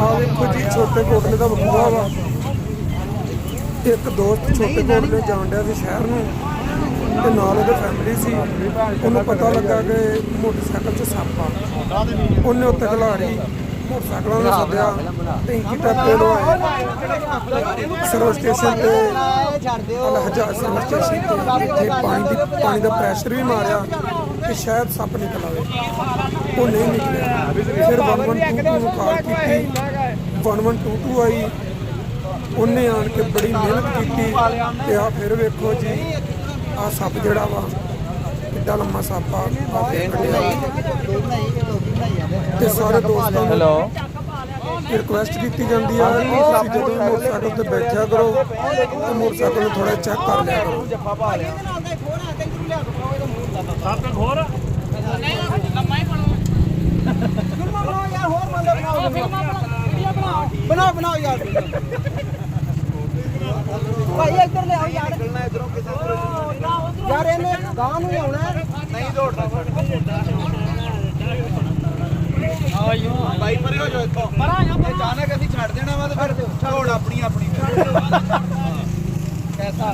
ਆ ਵੇਖੋ ਜੀ ਛੋਟੇ ਕੋਟਲੇ ਦਾ ਬਖੂਆ ਵਾ। ਇੱਕ ਦੋਸਤ ਛੋਟੇ ਕੋਟਲੇ ਜਾਣ ਡਿਆ ਸੀ ਸ਼ਹਿਰ ਨੂੰ ਤੇ ਨਾਲ ਉਹਦੀ ਫੈਮਿਲੀ ਸੀ। ਉਹਨੂੰ ਪਤਾ ਲੱਗਾ ਕਿ ਮੋਟਰਸਾਈਕਲ 'ਚ ਸੱਪ ਆ। ਉਹਨੇ ਉੱਤੇ ਖਿਲਾੜੀ ਮੋਟਰਸਾਈਕਲਾਂ ਨੂੰ ਸੱਦਿਆ, ਟੈਂਕੀ ਟੱਪੇ ਲਵਾਏ ਸਰਵ ਸਟੇਸ਼ਨ ਤੇ ਹਜ਼ਾਰ ਸਰਵ ਸਟੇਸ਼ਨ ਤੇ ਇੱਥੇ ਪਾਣੀ ਦਾ ਪ੍ਰੈਸ਼ਰ ਵੀ ਮਾਰਿਆ ਕਿ ਸ਼ਾਇਦ ਸੱਪ ਨਿਕਲ ਆਵੇ। ਉਹ ਨਹੀਂ ਨਿਕਲਿਆ। ਫਿਰ 1122 ਨੂੰ ਕਾਲ ਕੀਤੀ, 1122 ਆਈ। ਉਹਨੇ ਆਣ ਕੇ ਬੜੀ ਮਿਹਨਤ ਕੀਤੀ ਤੇ ਆ ਫਿਰ ਵੇਖੋ ਜੀ ਆ ਸੱਪ ਜਿਹੜਾ ਵਾ ਕਿੱਡਾ ਲੰਮਾ ਸੱਪ ਆ ਤੇ ਸਾਰੇ ਦੋਸਤਾਂ ਨੂੰ ਰਿਕੁਐਸਟ ਕੀਤੀ ਜਾਂਦੀ ਆ ਕਿ ਤੁਸੀਂ ਜਦੋਂ ਵੀ ਮੋਟਰਸਾਈਕਲ ਤੇ ਬੈਠਿਆ ਕਰੋ ਤੇ ਮੋਟਰਸਾਈਕਲ ਨੂੰ ਥੋੜਾ ਚੈੱਕ ਕਰ ਲਿਆ ਕਰੋ। ਬਣਾਓ ਯਾਰ ਭਾਈ ਇੱਧਰ ਲੈ ਆਓ ਯਾਰ ਇਧਰੋਂ ਕਿਸੇ ਯਾਰ ਇਹਨੇ ਗਾਂ ਨੂੰ ਹੀ ਆਉਣਾ ਨਹੀਂ ਦੌੜਨਾ ਆਇਓ ਭਾਈ ਪਰੇ ਹੋ ਜਾਓ ਇੱਥੋਂ ਅਚਾਨਕ ਅਸੀਂ ਛੱਡ ਦੇਣਾ ਵਾ ਤੇ ਫਿਰ ਦੌੜ ਆਪਣੀ ਕੈਸਾ